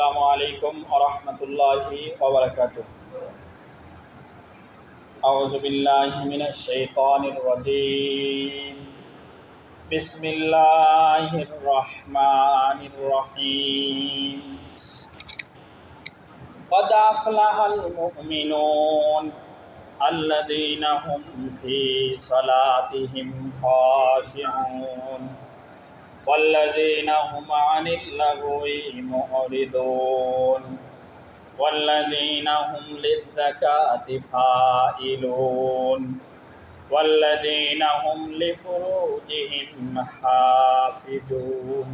আসসালামু আলাইকুম ওয়া রাহমাতুল্লাহি ওয়া বারাকাতুহু। আউযু বিল্লাহি মিনাশ শাইতানির রাজীম। বিসমিল্লাহির রহমানির রহিম। قد أفلح المؤمنون الذين هم في صلاتهم خاشعون والذين هم عن اللغو معرضون والذين هم للزكاة فاعلون والذين هم لفروجهم حافظون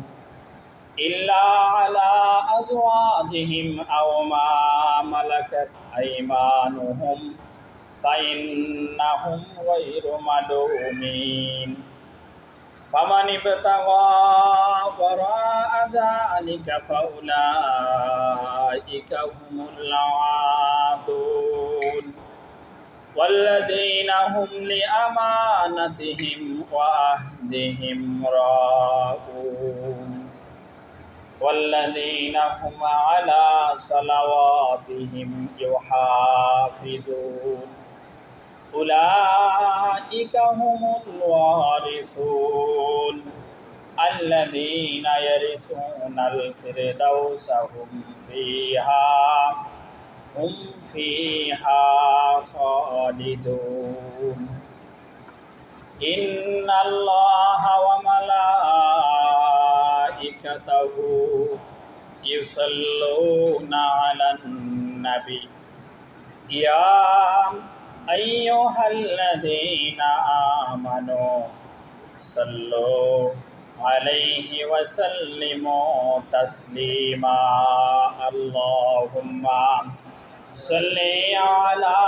إلا على أزواجهم أو ما ملكت أيمانهم فإنهم غير ملومين فمن ابتغى وراء ذلك فأولئك هم العادون والذين هم لأمانتهم وعهدهم راعون والذين هم على صلواتهم يحافظون أولئك هم الوارثون الذين يرثون الفردوس هم فيها خالدون إن الله وملائكته يصلون على النبي يا أيها الذين آمنوا صلوا عليه وسلموا تسليما اللهم صل على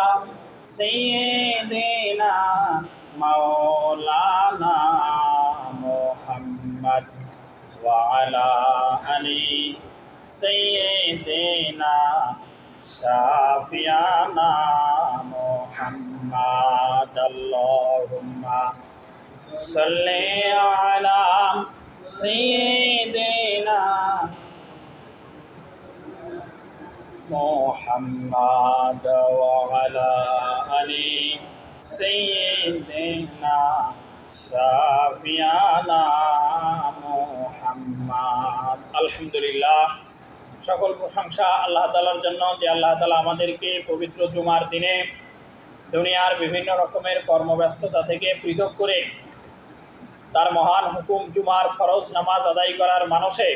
سيدنا مولانا محمد وعلى آل سيدنا شافعنا محمد اللهم صل على سيدنا محمد وعلى آل سيدنا شافعنا محمد আলহামদুলিল্লাহ। সকল প্রশংসা আল্লাহ তাআলার জন্য যে আল্লাহ তাআলা আমাদেরকে পবিত্র জুমার দিনে দুনিয়ার বিভিন্ন রকমের কর্মব্যস্ততা থেকে পৃথক করে তার মহান হুকুম জুমার ফরজ নামাজ আদায় করার মানসে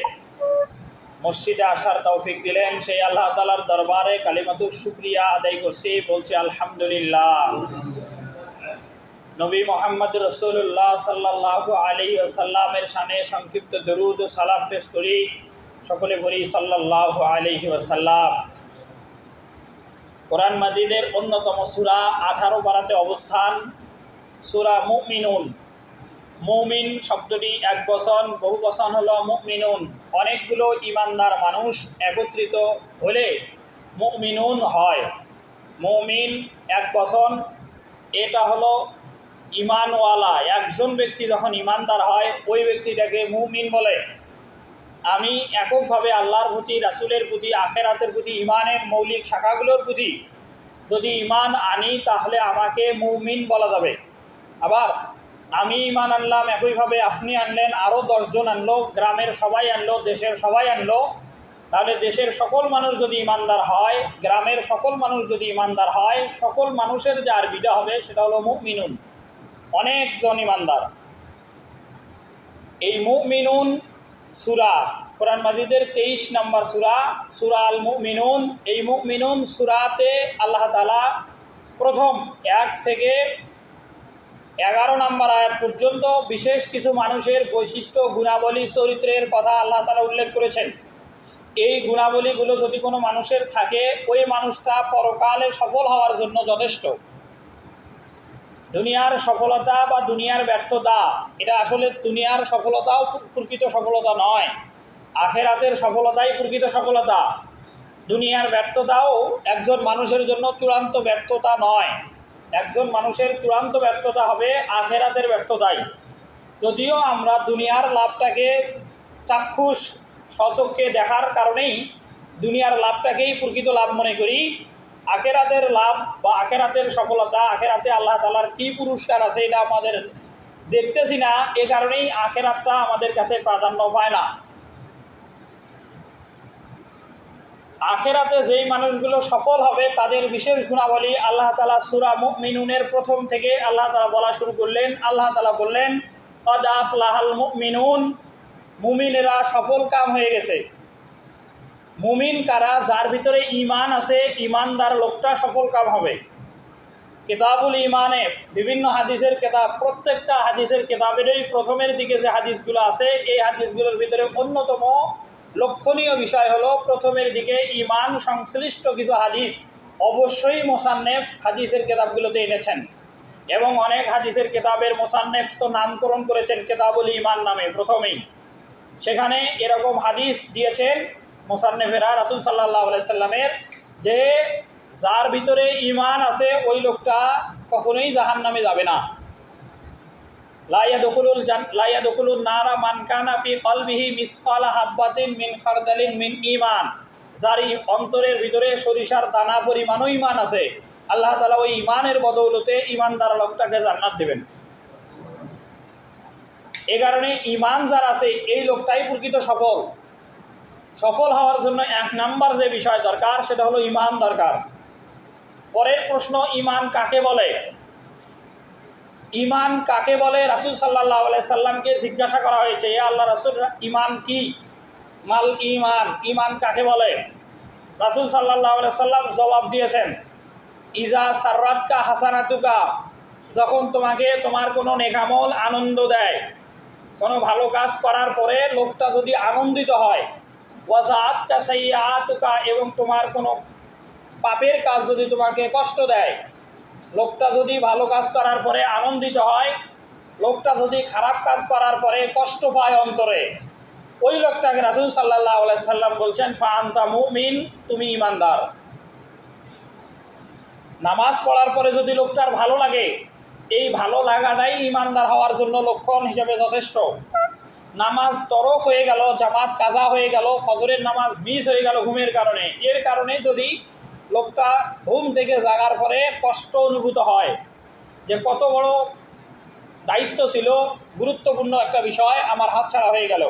মসজিদে আসার তৌফিক দিলেন। সেই আল্লাহ তাআলার দরবারে কালিমাতুশ শুকরিয়া আদায় করছি, বলছি আলহামদুলিল্লাহ। নবী মুহাম্মদ রাসূলুল্লাহ সাল্লাল্লাহু আলাইহি ওয়াসাল্লামের শানে সংক্ষিপ্ত দরুদ ও সালাম পেশ করি। সকলে বলি সাল্লাল্লাহু আলাইহি ওয়াসাল্লাম। কোরআন মাজিদের অন্যতম সূরা 18 পারাতে অবস্থান, সূরা মুমিনুন। মুমিন শব্দটি এক বচন, বহু বচন হলো মুমিনুন। অনেকগুলো ইমানদার মানুষ একত্রিত হলে মুমিনুন হয়। মুমিন এক বচন, এটা হলো ইমানওয়ালা। একজন ব্যক্তি যখন ইমানদার হয় ওই ব্যক্তিটাকে মুমিন বলে। আমি এককভাবে আল্লাহর প্রতি, রাসূলের প্রতি, আখিরাতের প্রতি, ইমানের মৌলিক শাখাগুলোর প্রতি যদি ইমান আনি তাহলে আমাকে মুমিন বলা যাবে। আবার আমি ইমান আনলাম, একইভাবে আপনি আনলেন, আরও 10 জন আনলো, গ্রামের সবাই আনলো, দেশের সবাই আনলো, তাহলে দেশের সকল মানুষ যদি ইমানদার হয়, গ্রামের সকল মানুষ যদি ইমানদার হয়, সকল মানুষের যে আরবিটা হবে সেটা হলো মুমিনুন, অনেকজন ইমানদার। এই মুমিনুন সূরা কোরআন মাজিদের 23 নম্বর সূরা, সূরা আল মুমিনুন। এই মুমিনুন সূরাতে আল্লাহ তাআলা প্রথম 1 থেকে 11 নম্বর আয়াত পর্যন্ত বিশেষ কিছু মানুষের বৈশিষ্ট্য, গুণাবলী, চরিত্রের কথা আল্লাহ তাআলা উল্লেখ করেছেন। এই গুণাবলীগুলো যদি কোনো মানুষের থাকে ওই মানুষটা পরকালে সফল হওয়ার জন্য যথেষ্ট। দুনিয়ার সফলতা বা দুনিয়ার ব্যর্থতা এটা আসলে দুনিয়ার সফলতাও প্রকৃত সফলতা নয়, আখিরাতের সফলতাই প্রকৃত সফলতা। দুনিয়ার ব্যর্থতাও একজন মানুষের জন্য চূড়ান্ত ব্যর্থতা নয়। একজন মানুষের চূড়ান্ত ব্যর্থতা হবে আখিরাতের ব্যর্থতাই। যদিও আমরা দুনিয়ার লাভটাকে চাক্ষুষ স্বচক্ষে দেখার কারণেই দুনিয়ার লাভটাকেই প্রকৃত লাভ মনে করি, আখেরাতের লাভ বা আখেরাতের সফলতা, আখেরাতে আল্লাহ তাআলার কী পুরস্কার আছে এটা আমাদের দেখতেছি না, এ কারণেই আখেরাতটা আমাদের কাছে প্রাধান্য পায় না। আখেরাতে যেই মানুষগুলো সফল হবে তাদের বিশেষ গুণাবলী আল্লাহ তাআলা সূরা মুমিনুনের প্রথম থেকে আল্লাহ তাআলা বলা শুরু করলেন। আল্লাহ তাআলা বললেন, ক্বাদ আফলাহাল মুমিনুন, মুমিনেরা সফল কাম হয়ে গেছে। মুমিন কারা? যার ভিতরে ঈমান আছে, ঈমানদার লোকটা সফল কাম হবে। কিতাবুল ঈমানে বিভিন্ন হাদিসের কিতাব, প্রত্যেকটা হাদিসের কিতাবেরই প্রথমের দিকে যে হাদিসগুলো আছে এই হাদিসগুলোর ভিতরে অন্যতম লক্ষণীয় বিষয় হলো প্রথমের দিকে ঈমান সংশ্লিষ্ট কিছু হাদিস অবশ্যই মুসান্নেফ হাদিসের কিতাবগুলোতে এনেছেন, এবং অনেক হাদিসের কিতাবের মুসান্নেফ তো নামকরণ করেছেন কিতাবুল ঈমান নামে প্রথমেই। সেখানে এরকম হাদিস দিয়েছেন মুসান্নেফেরা রাসূল সাল্লাল্লাহু আলাইহি সাল্লামের, যে যার ভিতরে ঈমান আছে ওই লোকটা কখনোই জাহান্নামে যাবে না। লা ইয়াদখুলুন নারা মান কানা ফি কলবিহি মিসকালা হাববাতিন মিন খারদালিন মিন ঈমান, যার অন্তরের ভিতরে সরিষার দানা পরিমাণও ঈমান আছে, আল্লাহ তাআলা ওই ঈমানের বদৌলতে ঈমানদার লোকটাকে জান্নাত দেবেন। এ কারণে ঈমান যার আছে এই লোকটাই প্রকৃত সফল। সফল হওয়ার জন্য এক নাম্বার যে বিষয় দরকার সেটা হলো ঈমান দরকার। পরের প্রশ্ন, ঈমান কাকে বলে? ঈমান কাকে বলে রাসূল সাল্লাল্লাহু আলাইহি সাল্লামকে জিজ্ঞাসা করা হয়েছে, এ আল্লাহ রাসূল, ঈমান কি? মাল ঈমান, ঈমান কাকে বলে? রাসূল সাল্লাল্লাহু আলাইহি সাল্লাম জবাব দিয়েছেন, ইজা সাররাতকা হাসানাতুকা, যখন তোমাকে তোমার কোনো নেকামল আনন্দ দেয়, কোনো ভালো কাজ করার পরে লোকটা যদি আনন্দিত হয়, ওয়াজাআতকা সাইয়্যাতুকা, এবং তোমার কোনো পাপের কাজ যদি তোমাকে কষ্ট দেয়, লোকটা যদি ভালো কাজ করার পরে আনন্দিত হয়, লোকটা যদি খারাপ কাজ করার পরে কষ্ট পায় অন্তরে, ওই লোকটাকে রাসূল সাল্লাল্লাহু আলাইহি সাল্লাম বলছেন ফা আনতা মুমিন, তুমি ঈমানদার। নামাজ পড়ার পরে যদি লোকটার ভালো লাগে, এই ভালো লাগাটাই ঈমানদার হওয়ার জন্য লক্ষণ হিসেবে যথেষ্ট। নামাজ তরক হয়ে গেল, জামাত কাজা হয়ে গেল, ফজরের নামাজ মিস হয়ে গেল ঘুমের কারণে, এর কারণে যদি লোকটা ঘুম থেকে জাগার পরে কষ্ট অনুভূত হয় যে কত বড় দায়িত্ব ছিল, গুরুত্বপূর্ণ একটা বিষয় আমার হাতছাড়া হয়ে গেল,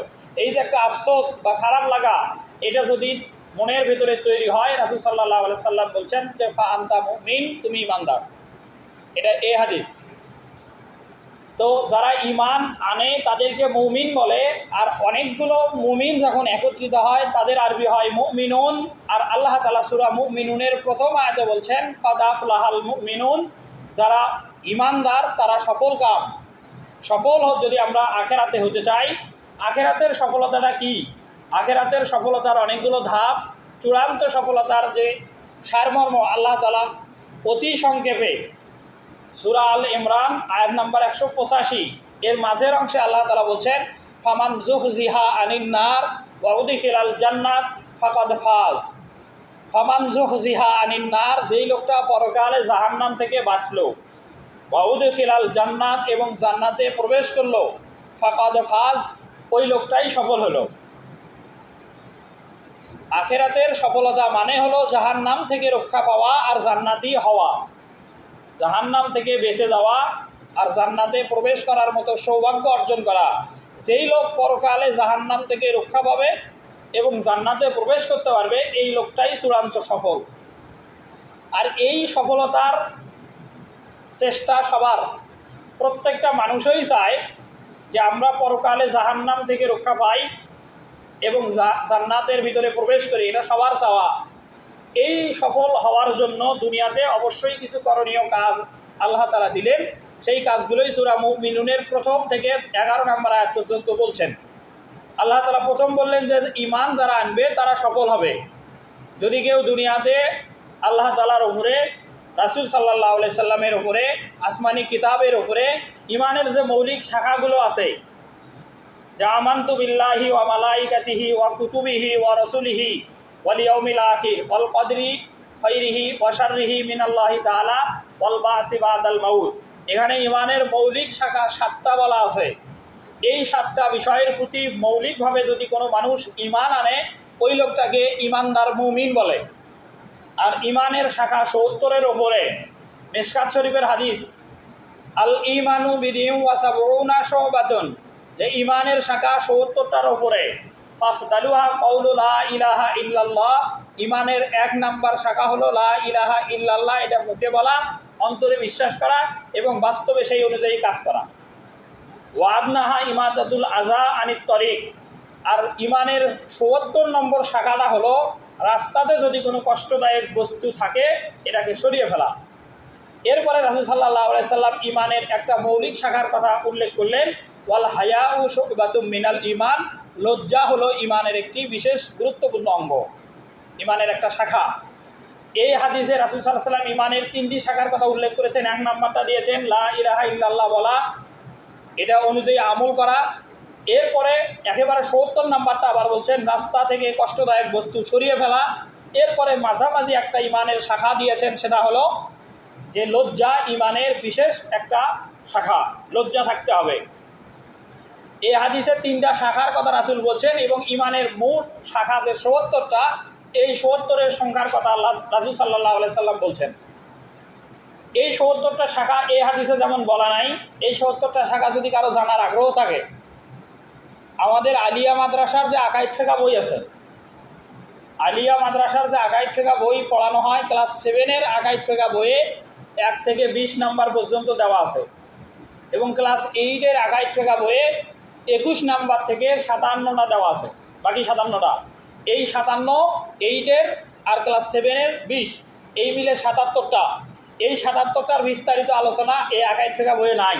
এই যে একটা আফসোস বা খারাপ লাগা, এটা যদি মনের ভেতরে তৈরি হয়, রাসূল সাল্লাল্লাহু আলাইহি সাল্লাম বলছেন যে ফা আনতা মুমিন, তুমি ঈমানদার। এটা এই হাদিস। তো যারা ঈমান আনে তাদেরকে মুমিন বলে, আর অনেকগুলো মুমিন যখন একত্রিত হয় তাদের আরবি হয় মুমিনুন। আর আল্লাহ তাআলা সূরা মুমিনুনের প্রথম আয়াতে বলছেন ক্বাদ আফলাহাল মুমিনুন, যারা ঈমানদার তারা সফল কাম। সফল যদি আমরা আখেরাতে হতে চাই, আখেরাতের সফলতাটা কি? আখেরাতের সফলতার অনেকগুলো ধাপ। চূড়ান্ত সফলতার যে সারমর্ম আল্লাহ তাআলা অতি সংক্ষেপে সূরা আল ইমরান আয়াত নাম্বার 185 এর মাঝের অংশে আল্লাহ তাআলা বলছেন, ফামান যুহজিহা আনিন নার ওয়া উদখিলাল জান্নাত ফাকাদ ফাজ। ফামান যুহজিহা আনিন নার, যেই লোকটা পরকালে জাহান্নাম থেকে বাঁচলো, ওয়া উদখিলাল জান্নাত, এবং জান্নাতে প্রবেশ করলো, ফাকাদ ফাজ, ওই লোকটাই সফল হলো। আখেরাতের সফলতা মানে হলো জাহান্নাম থেকে রক্ষা পাওয়া আর জান্নাতি হওয়া, জাহান্নাম থেকে বেঁচে যাওয়া আর জান্নাতে প্রবেশ করার মতো সৌভাগ্য অর্জন করা। যেই লোক পরকালে জাহান্নাম থেকে রক্ষা পাবে এবং জান্নাতে প্রবেশ করতে পারবে, এই লোকটাই চূড়ান্ত সফল। আর এই সফলতার চেষ্টা সবার, প্রত্যেকটা মানুষই চায় যে আমরা পরকালে জাহান্নাম থেকে রক্ষা পাই এবং জান্নাতের ভিতরে প্রবেশ করি, এটা সবার চাওয়া। এই সফল হওয়ার জন্য দুনিয়াতে অবশ্যই কিছু করণীয় কাজ আল্লাহ তাআলা দিলেন, সেই কাজগুলোই সূরা মুমিনুনের প্রথম থেকে 11 নম্বর আয়াত পর্যন্ত বলছেন। আল্লাহ তাআলা প্রথম বললেন যে ঈমান যারা আনবে তারা সফল হবে। যদি কেউ দুনিয়াতে আল্লাহ তাআলার উপরে, রাসূল সাল্লাল্লাহু আলাইহি সাল্লামের উপরে, আসমানি কিতাবের উপরে ঈমানের যে মৌলিক শাখাগুলো আছে, যা আমানতু বিল্লাহি ওয়া মালাইকাতিহি ওয়া কুতুবিহি ওয়া রাসূলিহি ওয়াল ইয়াউমিল আখির ওয়াল কদরি খাইরিহি ওয়া শাররিহি মিনাল্লাহি তাআলা ওয়াল বাসি বাদাল মাউত। এখানে ঈমানের মৌলিক শাখা 7টা বলা আছে। এই 7টা বিষয়ের প্রতি মৌলিকভাবে যদি কোনো মানুষ ঈমান আনে ওই লোকটাকে ইমানদার মুমিন বলে। আর ইমানের শাখা ৭০-এর ওপরে। মিশকাত শরীফের হাদিস, আল ইমানু বিদিউ ওয়া সাবউনা শুবাতুন, যে ইমানের শাখা ৭০টার ওপরে। ফাফদালুহা কওলু লা ইলাহা ইল্লাল্লাহ, ইমানের ১ নাম্বার শাখা হলো লা ইলাহা ইল্লাল্লাহ, এটা মুখে বলা, অন্তরে বিশ্বাস করা এবং বাস্তবে সেই অনুযায়ী কাজ করা। ওয়া আদনাহা ইমাতাতুল আযা আনিত তরিক, আর ইমানের ৭০ নম্বর শাখাটা হলো রাস্তাতে যদি কোনো কষ্টদায়ক বস্তু থাকে এটাকে সরিয়ে ফেলা। এরপরে রাসূল সাল্লাল্লাহু আলাইহি সাল্লাম ইমানের একটা মৌলিক শাখার কথা উল্লেখ করলেন, ওয়াল হায়াউ শুবাতুম মিনাল ঈমান, লজ্জা হলো ইমানের একটি বিশেষ গুরুত্বপূর্ণ অঙ্গ, ইমানের একটা শাখা। এই হাদিসে রাসূল সাল্লাল্লাহু আলাইহি সাল্লাম ইমানের 3টি শাখার কথা উল্লেখ করেছেন। 1 নাম্বারটা দিয়েছেন লা ইলাহা ইল্লাল্লাহ বলা, এটা অনুযায়ী আমল করা। এরপরে একেবারে ৭০ নাম্বারটা আবার বলছেন রাস্তা থেকে কষ্টদায়ক বস্তু সরিয়ে ফেলা। এরপরে মাঝামাঝি একটা ইমানের শাখা দিয়েছেন, সেটা হলো যে লজ্জা ইমানের বিশেষ একটা শাখা, লজ্জা থাকতে হবে। এই হাদিসে 3টা শাখার কথা রাসূল বলছেন এবং ইমানের মোট শাখা যে ৭০টা, এই ৭০-এর সংখ্যার কথা রাসূল সাল্লাল্লাহু আলাইহি সাল্লাম বলছেন। এই ৭০টা শাখা এই হাদিসে যেমন বলা নাই, এই ৭০টা শাখা যদি কারো জানার আগ্রহ থাকে, আমাদের আলিয়া মাদ্রাসার যে আকাইদ ফিকহ বই আছে, আলিয়া মাদ্রাসার যে আকাইদ ফিকহ বই পড়ানো হয়, ক্লাস 7-এর আকাইদ ফিকহ বইয়ে 1 থেকে 20 নাম্বার পর্যন্ত দেওয়া আছে এবং ক্লাস 8-এর আকাইদ ফিকহ বইয়ে 21 নাম্বার থেকে 57টা দেওয়া আছে, বাকি 57টা। এই 57, 8-এর আর ক্লাস 7-এর 20, এই মিলে 77টা। এই 77টার বিস্তারিত আলোচনা এই আকাইদ ফিকহ বইয়ে নাই।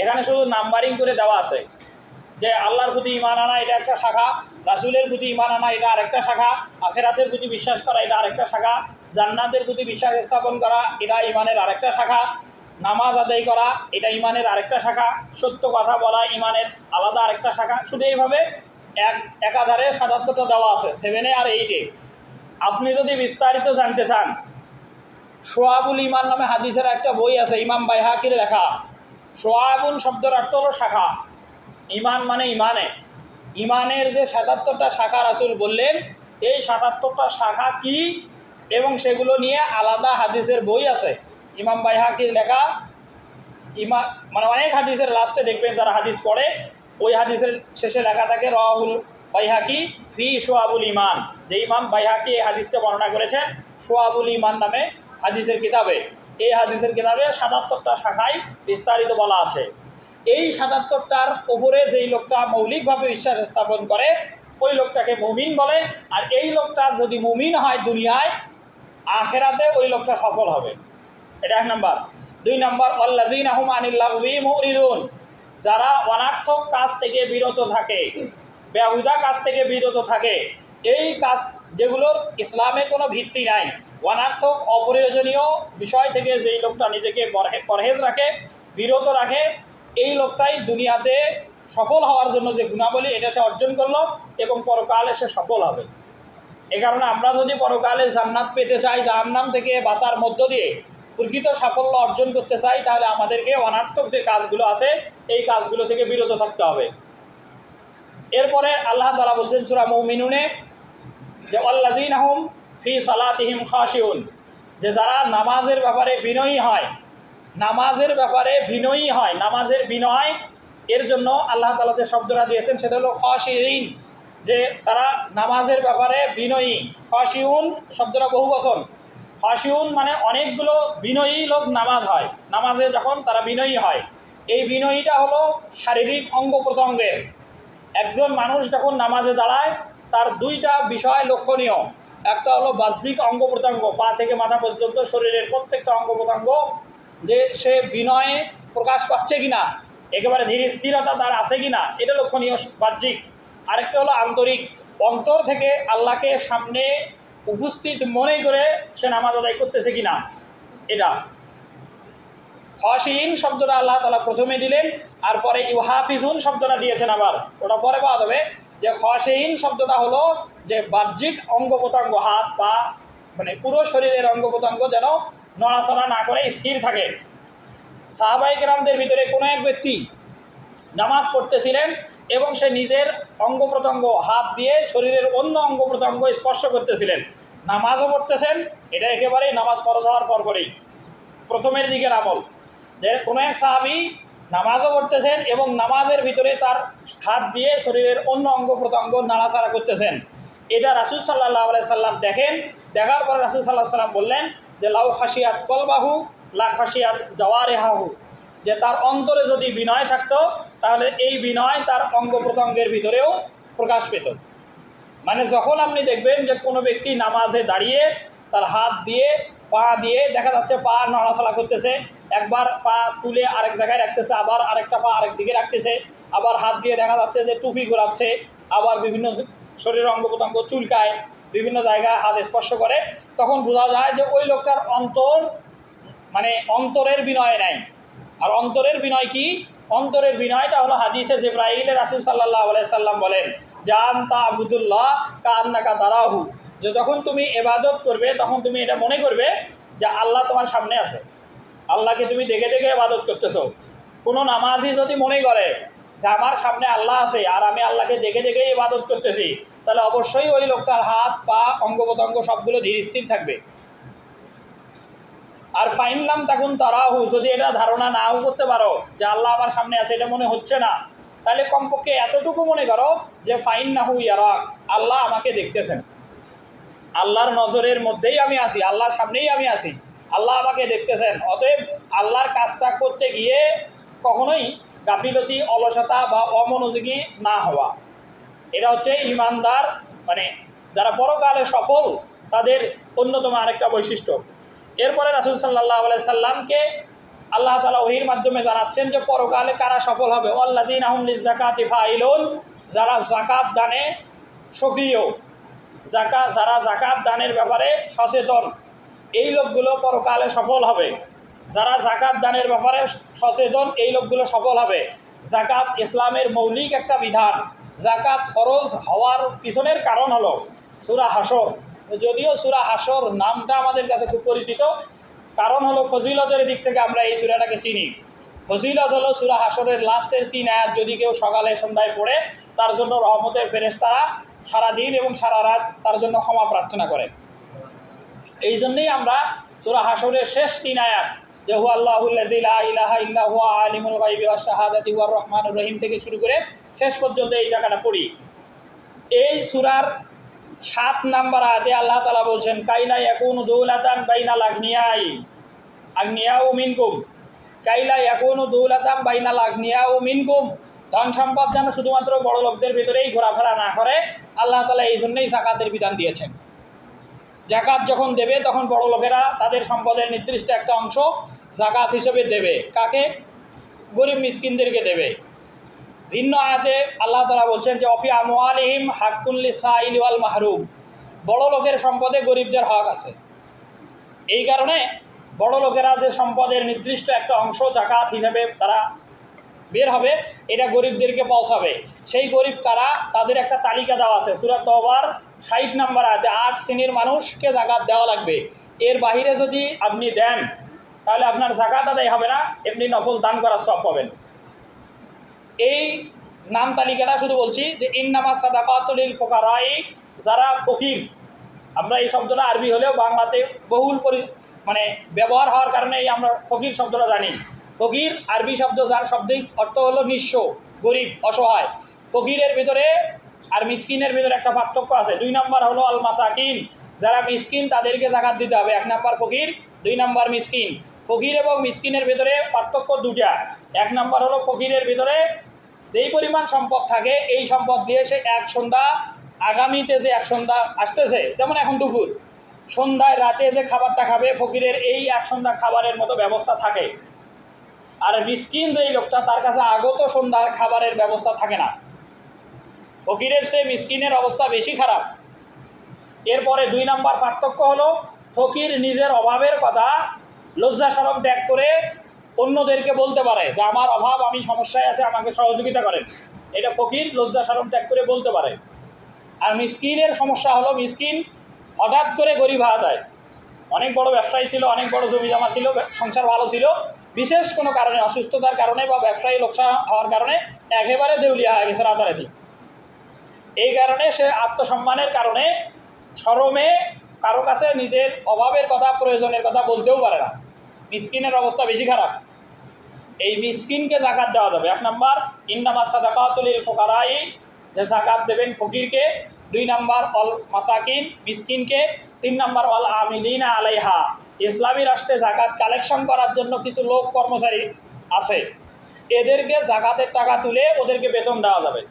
এখানে শুধু নাম্বারিং করে দেওয়া আছে যে আল্লাহর প্রতি ঈমান আনা এটা একটা শাখা, রাসূলের প্রতি ঈমান আনা এটা আরেকটা শাখা, আখিরাতের প্রতি বিশ্বাস করা এটা আরেকটা শাখা, জান্নাতের প্রতি বিশ্বাস স্থাপন করা এটা ঈমানের আরেকটা শাখা, নামাজ আদায় করা এটা ঈমানের আরেকটা শাখা, সত্য কথা বলা ঈমানের আলাদা আরেকটা শাখা। শুধু এইভাবে একাধারে 77টা দেওয়া আছে 7-এ আর 8-এ। আপনি যদি বিস্তারিত জানতে চান, শোয়াবুল ঈমান নামে হাদিসের একটা বই আছে, ইমাম বাইহাকির লেখা। শোয়াবুল শব্দের অর্থ হলো শাখা, ঈমান মানে ইমানে। ইমানের যে 77টা শাখা রাসূল বললেন, এই 77টা শাখা কি এবং সেগুলো নিয়ে আলাদা হাদিসের বই আছে ইমাম বাইহাকির লেখা। ইমান মানে অনেক হাদিসের লাস্টে দেখবেন যারা হাদিস পড়ে, ওই হাদিসের শেষে লেখা থাকে রাহুল বাইহাকি ফি শোয়াবুল ঈমান, যে ইমাম বাইহাকি এই হাদিসকে বর্ণনা করেছেন শোয়াবুল ঈমান নামে হাদিসের কিতাবে। এই হাদিসের কিতাবে 77টা শাখায় বিস্তারিত বলা আছে। এই 77টার ওপরে যেই লোকটা মৌলিকভাবে বিশ্বাস স্থাপন করে ওই লোকটাকে মুমিন বলে। আর এই লোকটা যদি মুমিন হয় দুনিয়ায়, আখেরাতে ওই লোকটা সফল হবে। এটা 1 নাম্বার। 2 নাম্বার, ওয়াল্লাযীনা হুম আনিল লাগবি মুরিদুন, যারা অনার্থক কাজ থেকে বিরত থাকে, বেহুদা কাজ থেকে বিরত থাকে, এই কাজ যেগুলোর ইসলামে কোনো ভিত্তি নাই, অনার্থক অপ্রয়োজনীয় বিষয় থেকে যেই লোকটা নিজেকে পরহেজ রাখে, বিরত রাখে, এই লোকটাই দুনিয়াতে সফল হওয়ার জন্য যে গুণাবলী এটা সে অর্জন করলো এবং পরকালে সে সফল হবে। এ কারণে আমরা যদি পরকালে জান্নাত পেতে চাই, জাহান্নাম থেকে বাঁচার মধ্য দিয়ে প্রকৃত সাফল্য অর্জন করতে চাই, তাহলে আমাদেরকে অনার্থক যে কাজগুলো আছে এই কাজগুলো থেকে বিরত থাকতে হবে। এরপরে আল্লাহ তাআলা বলছেন সূরা মুমিনুনে যে ওয়াল্লাযীনা হুম ফি সালাতিহিম খাশিউন, যে যারা নামাজের ব্যাপারে বিনয়ী হয়, নামাজের ব্যাপারে বিনয়ী হয়, নামাজের বিনয় এর জন্য আল্লাহ তাআলা যে শব্দটা দিয়েছেন সেটা হলো খাশিঈন, যে তারা নামাজের ব্যাপারে বিনয়ী। খাশিউন শব্দটা বহুবচন, খাশিউন মানে অনেকগুলো বিনয়ী লোক নামাজ হয়, নামাজে যখন তারা বিনয়ী হয়। এই বিনয়ীটা হলো শারীরিক অঙ্গ প্রত্যঙ্গের। একজন মানুষ যখন নামাজে দাঁড়ায় তার 2টা বিষয় লক্ষণীয়। একটা হলো বাহ্যিক অঙ্গ প্রত্যঙ্গ, পা থেকে মাথা পর্যন্ত শরীরের প্রত্যেকটা অঙ্গ প্রত্যঙ্গ যে সে বিনয়ে প্রকাশ পাচ্ছে কিনা, একেবারে ধীর স্থিরতা তার আছে কিনা, এটা লক্ষণীয় বাহ্যিক। আরেকটা হলো আন্তরিক, অন্তর থেকে আল্লাহকে সামনে উপস্থিত মনে করে সে নামাজ আদায় করতেছে কিনা, এটা। খাশিঈন শব্দটা আল্লাহ তাআলা প্রথমে দিলেন, আর পরে ইউহাফিজুন শব্দটা দিয়েছেন আবার, ওটা পরে পাওয়া যাবে। যে খাশিঈন শব্দটা হলো যে বাহ্যিক অঙ্গ প্রত্যঙ্গ, হাত পা মানে পুরো শরীরের অঙ্গ প্রত্যঙ্গ যেন নড়াচড়া না করে স্থির থাকে। সাহাবায়ে কেরামদের ভিতরে কোনো এক ব্যক্তি নামাজ পড়তেছিলেন, এবং সে নিজের অঙ্গ প্রত্যঙ্গ হাত দিয়ে শরীরের অন্য অঙ্গ প্রত্যঙ্গ স্পর্শ করতেছিলেন। নামাজও পড়তেছেন, এটা একেবারেই নামাজ ফরজ হওয়ার পরপরই প্রথমের দিকের আমল, যে কোনো এক সাহাবী নামাজও পড়তেছেন এবং নামাজের ভিতরে তার হাত দিয়ে শরীরের অন্য অঙ্গ প্রত্যঙ্গ নাড়াচাড়া করতেছেন। এটা রাসূল সাল্লাল্লাহু আলাইহি সাল্লাম দেখেন। দেখার পরে রাসূল সাল্লাল্লাহু আলাইহি সাল্লাম বললেন যে লাউ খাশিয়াত কলবাহু লা খাশিয়াত জাওয়ারিহাহু, যে তার অন্তরে যদি বিনয় থাকতো তাহলে এই বিনয় তার অঙ্গ প্রত্যঙ্গের ভিতরেও প্রকাশ পেত। মানে যখন আপনি দেখবেন যে কোনো ব্যক্তি নামাজে দাঁড়িয়ে তার হাত দিয়ে পা দিয়ে দেখা যাচ্ছে পা নড়াচড়া করতেছে, একবার পা তুলে আরেক জায়গায় রাখতেছে, আবার আরেকটা পা আরেক দিকে রাখতেছে, আবার হাত দিয়ে দেখা যাচ্ছে যে টুপি ঘোরাচ্ছে, আবার বিভিন্ন শরীরের অঙ্গ প্রত্যঙ্গ চুলকায়, বিভিন্ন জায়গায় হাত স্পর্শ করে, তখন বোঝা যায় যে ওই লোকটার অন্তর মানে অন্তরের বিনয় নাই। আর অন্তরের বিনয় কি? অন্তরের বিনয়টা হলো হাদিসে জিবরাইলে রাসূল সাল্লাল্লাহু আলাইহি সাল্লাম বলেন জান তা'বুদুল্লাহ কান্নাকা তারাহু, যে যখন তুমি ইবাদত করবে তখন তুমি এটা মনে করবে যে আল্লাহ তোমার সামনে আছে, আল্লাহকে তুমি দেখে দেখে ইবাদত করতেছো। কোনো নামাজি যদি মনে করে যে আমার সামনে আল্লাহ আছে আর আমি আল্লাহকে দেখে দেখে ইবাদত করতেছি, তাহলে অবশ্যই ওই লোকটার হাত পা অঙ্গ প্রত্যঙ্গ সবগুলো ধীর স্থির থাকবে। আর ফাইনলাম তখন তারাহু, যদি এটা ধারণা নাও করতে পারো যে আল্লাহ আমার সামনে আছে, এটা মনে হচ্ছে না, তাহলে কমপক্ষে এতটুকু মনে করো যে ফাইন নাহু ইয়ারাক, আল্লাহ আমাকে দেখতেছেন, আল্লাহর নজরের মধ্যেই আমি আছি, আল্লাহর সামনেই আমি আছি, আল্লাহ আমাকে দেখতেছেন। অতএব আল্লাহর কাজটা করতে গিয়ে কখনোই গাফিলতি অলসতা বা অমনোযোগী না হওয়া, এটা হচ্ছে ইমানদার মানে যারা পরকালে সফল তাদের অন্যতম আরেকটা বৈশিষ্ট্য। এরপরে রাসূল সাল্লাল্লাহু আলাইহি সাল্লামকে আল্লাহ তাআলা ওহীর মাধ্যমে জানাচ্ছেন যে পরকালে কারা সফল হবে। ওয়াল্লাযীনা হুম লিয-যাকাতি ফাইলুন, যারা যাকাত দানে সক্রিয়, যারা যাকাত দানের ব্যাপারে সচেতন, এই লোকগুলো পরকালে সফল হবে। যারা যাকাত দানের ব্যাপারে সচেতন এই লোকগুলো সফল হবে। যাকাত ইসলামের মৌলিক একটা বিধান। যাকাত ফরজ হওয়ার পিছনের কারণ হলো সূরা হাসর। যদিও সূরা হাসর নামটা আমাদের কাছে খুব পরিচিত, কারণ হলো ফজিলতের দিক থেকে আমরা এই সূরাটাকে চিনি। ফজিলত হলো সূরা হাসরের লাস্টের 3 আয়াত যদি কেউ সকালে সন্ধ্যায় পড়ে তার জন্য রহমতের ফেরেশতারা সারা দিন এবং সারা রাত তার জন্য ক্ষমা প্রার্থনা করে। এই জন্যই আমরা সূরা হাসরের শেষ 3 আয়াত যে হু আল্লাহুল্লাযী লা ইলাহা ইল্লা হুয়া আলিমুল গায়বি ওয়াশ শাহাদাতি ওয়ার রহমানুর রহিম থেকে শুরু করে শেষ পর্যন্ত এই জায়গাটা পড়ি। এই সূরার 7 নম্বর আয়াতে আল্লাহ তাআলা বলছেন কাইলা ইয়াকুনু দৌলাতান বাইনাল আগনিয়াউ মিনকুম, কাইলা ইয়াকুনু দৌলাতান বাইনাল আগনিয়াউ মিনকুম, ধন সম্পদ যেন শুধুমাত্র বড় লোকদের ভিতরেই ঘোরাফেরা না করে, আল্লাহ তাআলা এই জন্যই যাকাতের বিধান দিয়েছেন। যাকাত যখন দেবে তখন বড় লোকেরা তাদের সম্পদের নির্দিষ্ট একটা অংশ যাকাত হিসেবে দেবে। কাকে? গরিব মিসকিনদেরকে দেবে। ভিন্ন আয়াতে আল্লাহ তাআলা বলছেন যে অফি আমওয়ালিহিম হাক্কুন লিসাইলি ওয়াল মাহরুম, বড় লোকের সম্পদে গরিবদের হক আছে। এই কারণে বড় লোকেরা যে সম্পদের নির্দিষ্ট একটা অংশ যাকাত হিসেবে তারা বের হবে, এটা গরিবদেরকে পৌঁছাবে। সেই গরিব কারা, তাদের একটা তালিকা দেওয়া আছে সূরা তওবার 60 নম্বর আয়াতে 8 শ্রেণীর মানুষকে যাকাত দেওয়া লাগবে। এর বাইরে যদি আপনি দেন তাহলে আপনার যাকাত আদায় হবে না, এমনি নফল দান করার সওয়াব পাবেন। এই নাম তালিকাটা শুধু বলছি যে ইন্নামা সাদাকাতুল লিল ফুকারাই, যারা ফকির, আমরা এই শব্দটা আরবি হলেও বাংলাতে বহুল মানে ব্যবহার হওয়ার কারণে আমরা ফকির শব্দটা জানি। ফকির আরবি শব্দ, যার শাব্দিক অর্থ হলো নিঃস্ব, গরিব, অসহায়। ফকিরের ভিতরে আর মিসকিনের ভিতরে একটা পার্থক্য আছে। 2 নম্বর হলো আল মাসাকিন, যারা মিসকিন তাদেরকে যাকাত দিতে হবে। 1 নম্বর ফকির, 2 নম্বর মিসকিন। ফকির এবং মিসকিনের ভিতরে পার্থক্য দুটা। 1 নম্বর হলো ফকিরের ভিতরে যেই পরিমাণ সম্পদ থাকে এই সম্পদ দিয়ে সে এক সন্ধ্যা আগামীতে যে এক সন্ধ্যা আসতেছে, যেমন এখন দুপুর, সন্ধ্যায় রাতে যে খাবারটা খাবে ফকিরের এই এক সন্ধ্যা খাবারের মতো ব্যবস্থা থাকে। আর মিসকিন যেই লোকটা তার কাছে আগত সন্ধ্যার খাবারের ব্যবস্থা থাকে না। ফকিরের চেয়ে মিসকিনের অবস্থা বেশি খারাপ। এরপরে 2 নম্বর পার্থক্য হলো ফকির নিজের অভাবের কথা লজ্জা শরম ত্যাগ করে অন্যদেরকে বলতে পারে যে আমার অভাব, আমি সমস্যায় আছে, আমাকে সহযোগিতা করেন। এটা ফকির লজ্জা শরম ত্যাগ করে বলতে পারে। আর মিসকিনের সমস্যা হলো মিসকিন হঠাৎ করে গরিব হওয়া যায়। অনেক বড় ব্যবসায়ী ছিল, অনেক বড় জমি জমা ছিল, সংসার ভালো ছিল, বিশেষ কোনো কারণে, অসুস্থতার কারণে বা ব্যবসায়ী লোকসান হওয়ার কারণে একেবারে দেউলিয়া হয়ে গেছে রাতারাতি, এই কারণে সে আত্মসম্মানের কারণে শরমে কারো কাছে নিজের অভাবের কথা, প্রয়োজনের কথা বলতেও পারে না। মিসকিনের অবস্থা বেশি খারাপ। এই মিসকিনকে জাকাত দেওয়া যাবে। 1 নম্বর ইন্নামা সাদাকাতুল লিল ফুকারাই, যে জাকাত দেবেন ফকিরকে। 2 নম্বর অল মাসাকিন, মিসকিনকে। 3 নম্বর অল আমিলিনা আলাইহা, ইসলামী রাষ্ট্রে জাকাত কালেকশন করার জন্য কিছু লোক কর্মচারী আছে, এদেরকে জাকাতের টাকা তুলে ওদেরকে বেতন দেওয়া যাবে।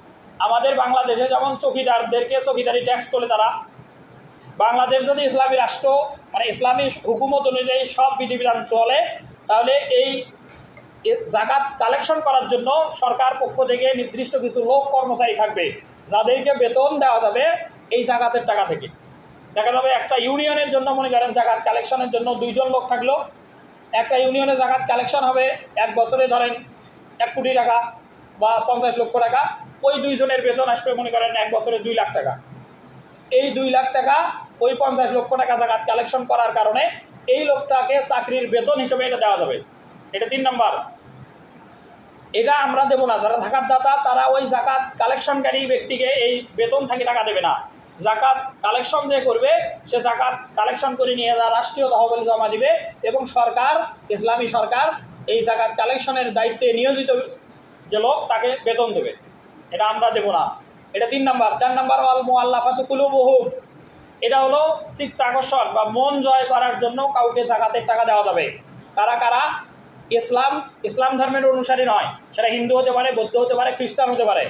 আমাদের বাংলাদেশে যেমন চৌকিদারদেরকে চৌকিদারি ট্যাক্স তোলে তারা, বাংলাদেশ যদি ইসলামী রাষ্ট্র মানে ইসলামী হুকুমত অনুযায়ী সব বিধিবিধান চলে, তাহলে এই জাকাত কালেকশন করার জন্য সরকার পক্ষ থেকে নির্দিষ্ট কিছু লোক কর্মচারী থাকবে, যাদেরকে বেতন দেওয়া যাবে এই জাকাতের টাকা থেকে। দেখা যাবে একটা ইউনিয়নের জন্য মনে করেন জাকাত কালেকশনের জন্য 2 জন লোক থাকলো, একটা ইউনিয়নে জাকাত কালেকশন হবে এক বছরে ধরেন 1 কোটি টাকা বা 50 লক্ষ টাকা, ওই 2 জনের বেতন আসবে মনে করেন এক বছরে 2 লাখ টাকা। এই 2 লাখ টাকা ওই 50 লক্ষ টাকা জাকাত কালেকশন করার কারণে এই লোকটাকে চাকরির বেতন হিসেবে এটা দেওয়া যাবে। এটা 3 নম্বর। এটা আমরা দেবো না, যারা জাকাত দাতা তারা ওই জাকাত কালেকশনকারী ব্যক্তিকে এই বেতন থেকে টাকা দেবে না। জাকাত কালেকশন যে করবে সে জাকাত কালেকশন করে নিয়ে যা রাষ্ট্রীয় তহবিলে জমা দিবে এবং সরকার, ইসলামী সরকার এই জাকাত কালেকশনের দায়িত্বে নিয়োজিত যে লোক তাকে বেতন দেবে। এটা আমরা দেবো না। এটা 3 নম্বর। 4 নম্বর ওয়াল মুআল্লাফাতু কুলুবুহুম, এটা হলো চিত্তাকর্ষণ বা মন জয় করার জন্য কাউকে জাকাতের টাকা দেওয়া যাবে। কারা কারা? ইসলাম ধর্মের অনুসারী নয়, সেটা হিন্দু হতে পারে, বৌদ্ধ হতে পারে, খ্রিস্টান হতে পারে।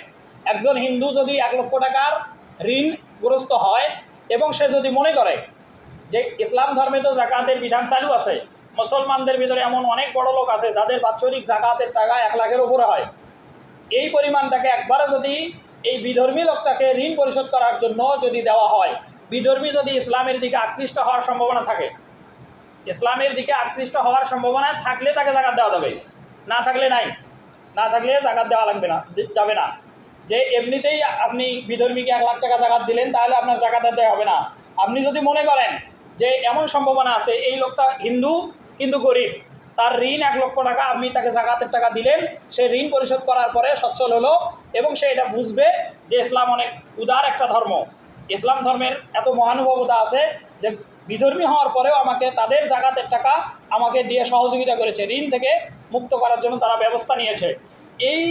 একজন হিন্দু যদি 1 লক্ষ টাকার ঋণগ্রস্ত হয় এবং সে যদি মনে করে যে ইসলাম ধর্মে তো জাকাতের বিধান চালু আছে, মুসলমানদের ভিতরে এমন অনেক বড় লোক আছে যাদের বাৎসরিক জাকাতের টাকা 1 লাখের উপরে হয়, এই পরিমাণটাকে একবারে যদি এই বিধর্মী লোকটাকে ঋণ পরিশোধ করার জন্য যদি দেওয়া হয়, বিধর্মী যদি ইসলামের দিকে আকৃষ্ট হওয়ার সম্ভাবনা থাকে, ইসলামের দিকে আকৃষ্ট হওয়ার সম্ভাবনা থাকলে তাকে জাকাত দেওয়া যাবে, না থাকলে নাই, না থাকলে জাকাত দেওয়া লাগবে না, যাবে না। যে এমনিতেই আপনি বিধর্মীকে 1 লাখ টাকা জাকাত দিলেন তাহলে আপনার জাকাত দেওয়া হবে না। আপনি যদি মনে করেন যে এমন সম্ভাবনা আছে এই লোকটা হিন্দু কিন্তু গরিব, তার ঋণ 1 লক্ষ টাকা, আপনি তাকে জাকাতের টাকা দিলেন, সে ঋণ পরিশোধ করার পরে সচ্ছল হলো এবং সে এটা বুঝবে যে ইসলাম অনেক উদার একটা ধর্ম, ইসলাম ধর্মের এত মহানুভবতা আছে যে বিধর্মী হওয়ার পরেও আমাকে তাদের জাকাতের টাকা আমাকে দিয়ে সহযোগিতা করেছে, ঋণ থেকে মুক্ত করার জন্য তারা ব্যবস্থা নিয়েছে। এই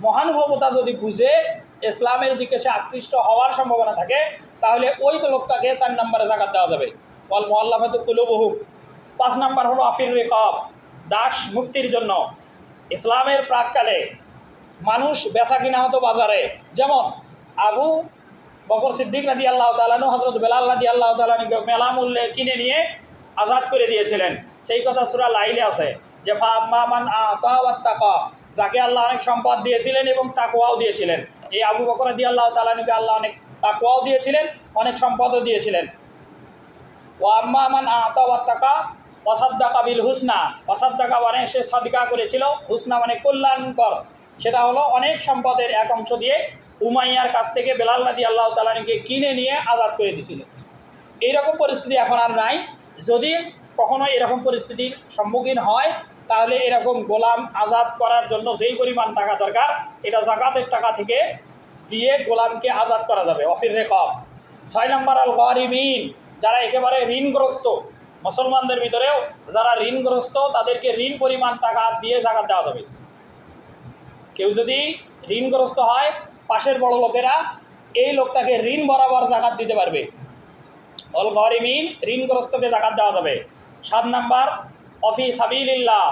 মহানুভবতা যদি বুঝে ইসলামের দিকে সে আকৃষ্ট হওয়ার সম্ভাবনা থাকে, তাহলে ওই লোকটাকে 4 নম্বরে জাকাত দেওয়া যাবে। ওয়াল মুআল্লাফাতু কুলুবুহুম। 5 নম্বর হলো আফির রিকাব, দাস মুক্তির জন্য। ইসলামের প্রাককালে মানুষ বেচা কিনা হতো বাজারে, যেমন আবু বকর সিদ্দিক রাদিয়াল্লাহু তাআলা আনহু হযরত বেলাল রাদিয়াল্লাহু তাআলা আনহুকে মেলা মূল্যে কিনে নিয়ে আজাদ করে দিয়েছিলেন। সেই কথা সূরা লাইলে আছে যে ফাআম্মা মান আতা ওয়াত্তাকা, যাকে আল্লাহ অনেক সম্পদ দিয়েছিলেন এবং তাকওয়াও দিয়েছিলেন। এই আবু বকর রাদিয়াল্লাহু তাআলা আনহুকে আল্লাহ অনেক তাকওয়াও দিয়েছিলেন, অনেক সম্পদও দিয়েছিলেন। ওয়া আম্মা মান আতা ওয়াত্তাকা ওয়াসাদ্দাকা বিল হুসনা, ওয়াসাদ্দাকা মানে সে সাদকা করেছিল, হুসনা মানে কল্যাণকর, সেটা হলো অনেক সম্পদের এক অংশ দিয়ে উমাইয়ার কাছ থেকে বেলাল রাদিয়াল্লাহু তাআলা আনহুকে কিনে নিয়ে আজাদ করে দিয়েছিল। এইরকম পরিস্থিতি এখন আর নাই। যদি কখনো এরকম পরিস্থিতির সম্মুখীন হয় তাহলে এরকম গোলাম আজাদ করার জন্য যেই পরিমাণ টাকা দরকার এটা জাকাতের টাকা থেকে দিয়ে গোলামকে আজাদ করা যাবে। অফির রেকব। 6 নম্বর আল গারিমিন, যারা একেবারে ঋণগ্রস্ত, মুসলমানদের ভিতরেও যারা ঋণগ্রস্ত তাদেরকে ঋণ পরিমাণ টাকা দিয়ে জাকাত দেওয়া যাবে। কেউ যদি ঋণগ্রস্ত হয়, পাশের বড় লোকেরা এই লোকটাকে ঋণ বরাবর জাকাত দিতে পারবে। অল গরিমিন, ঋণগ্রস্তকে জাকাত দেওয়া যাবে। 7 নম্বর অফি সাবিলিল্লাহ,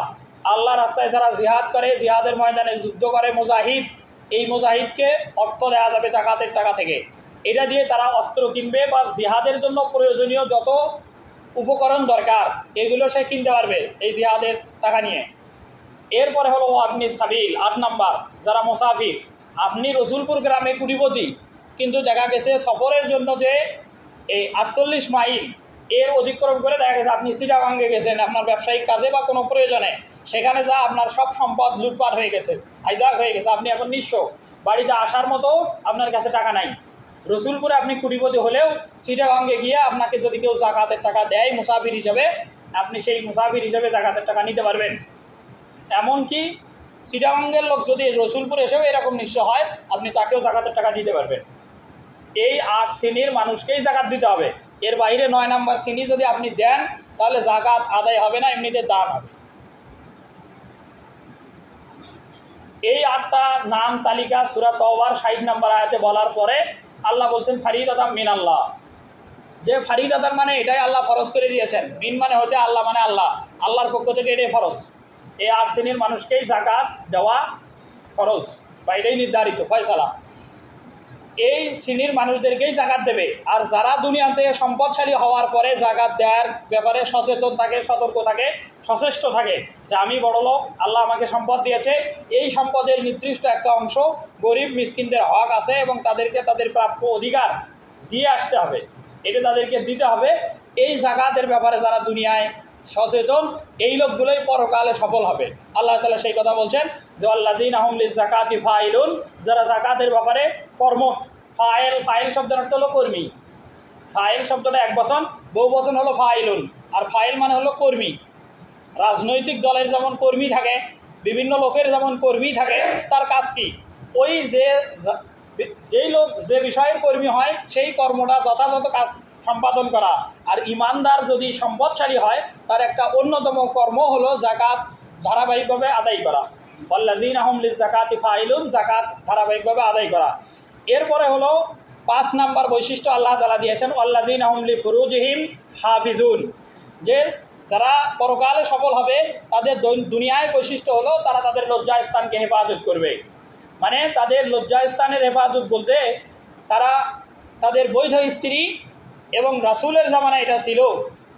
আল্লাহর রাস্তায় যারা জিহাদ করে, জিহাদের ময়দানে যুদ্ধ করে মুজাহিদ, এই মুজাহিদকে অর্থ দেওয়া যাবে জাকাতের টাকা থেকে। এটা দিয়ে তারা অস্ত্র কিনবে বা জিহাদের জন্য প্রয়োজনীয় যত উপকরণ দরকার এগুলো সে কিনতে পারবে এই জিহাদের টাকা নিয়ে। এরপরে হলো আপনি সাবিল। 8 নম্বর যারা মুসাফির, আপনি রসুলপুর গ্রামে কুটিপতি, কিন্তু দেখা গেছে সফরের জন্য যে এই 48 মাইল এর অতিক্রম করে দেখা গেছে আপনি চিটাগাঙ্গে গেছেন আপনার ব্যবসায়িক কাজে বা কোনো প্রয়োজনে, সেখানে যা আপনার সব সম্পদ লুটপাট হয়ে গেছে, হাইজাক হয়ে গেছে, আপনি এখন নিঃস্ব, বাড়িতে আসার মতো আপনার কাছে টাকা নাই। রসুলপুরে আপনি কুটিপতি হলেও চিটাগাঙ্গে গিয়ে আপনাকে যদি কেউ জাকাতের টাকা দেয় মুসাফির হিসাবে, আপনি সেই মুসাফির হিসাবে জাকাতের টাকা নিতে পারবেন। এমনকি চিটাগাঙ্গের লোক যদি রসুলপুর এসেও এরকম নিঃস্ব হয়, আপনি তাকেও জাকাতের টাকা দিতে পারবেন। এই 8 শ্রেণীর মানুষকেই জাকাত দিতে হবে। এর বাইরে 9 নম্বর শ্রেণী যদি আপনি দেন, তাহলে জাকাত আদায় হবে না, এমনিতে দান হবে। এই 8টা নাম তালিকা সূরা তাওবার 60 নম্বর আয়াতে বলার পরে আল্লাহ বলছেন ফারিদাতাম মিনাল্লাহ, যে ফারিদাতান মানে এটাই আল্লাহ ফরজ করে দিয়েছেন। মিন মানে হচ্ছে আল্লাহ, মানে আল্লাহ, আল্লাহর পক্ষ থেকে এটাই ফরজ। এই 8 শ্রেণীর মানুষকেই জাকাত দেওয়া ফরজ বা এটাই নির্ধারিত ফয়সালা। এই শ্রেণীর মানুষদেরকেই জাকাত দেবে। আর যারা দুনিয়াতে সম্পদশালী হওয়ার পরে জাকাত দেওয়ার ব্যাপারে সচেতন থাকে, সতর্ক থাকে, সচেষ্ট থাকে যে আমি বড় লোক, আল্লাহ আমাকে সম্পদ দিয়েছে, এই সম্পদের নির্দিষ্ট একটা অংশ গরিব মিসকিনদের হক আছে এবং তাদেরকে তাদের প্রাপ্য অধিকার দিয়ে আসতে হবে, এটা তাদেরকে দিতে হবে। এই জাকাতের ব্যাপারে যারা দুনিয়ায় সচেতন, এই লোকগুলোই পরকালে সফল হবে। আল্লাহ তাআলা সেই কথা বলছেন যে আল্লাযীনা হুম লিয-যাকাতি ফাইলুন, যারা জাকাতের ব্যাপারে কর্মঠ। ফাইল শব্দের অর্থ হলো কর্মী। ফাইল শব্দটা এক বচন, বহু বচন হলো ফাইলুন। আর ফাইল মানে হলো কর্মী। রাজনৈতিক দলের যেমন কর্মী থাকে, বিভিন্ন লোকের যেমন কর্মী থাকে, তার কাজ কি? ওই যেই লোক যে বিষয়ের কর্মী হয় সেই কর্মটা যথাযথ কাজ সম্পাদন করা। আর ইমানদার যদি সম্পদশালী হয়, তার একটা অন্যতম কর্ম হলো জাকাত ধারাবাহিকভাবে আদায় করা। আল্লাযীনা হুম লিয-যাকাতি ফাইলুন, জাকাত ধারাবাহিকভাবে আদায় করা। এরপরে হলো 5 নাম্বার বৈশিষ্ট্য আল্লাহ তাআলা দিয়েছেন আল্লাযীনা হুম লিফুরুজিহিম হাফিজুন, যে যারা পরকালে সফল হবে তাদের দুনিয়ায় বৈশিষ্ট্য হলো তারা তাদের লজ্জাস্থানকে হেফাজত করবে। মানে তাদের লজ্জাস্থানের হেফাজত বলতে তারা তাদের বৈধ স্ত্রী, এবং রাসূলের জামানায় এটা ছিল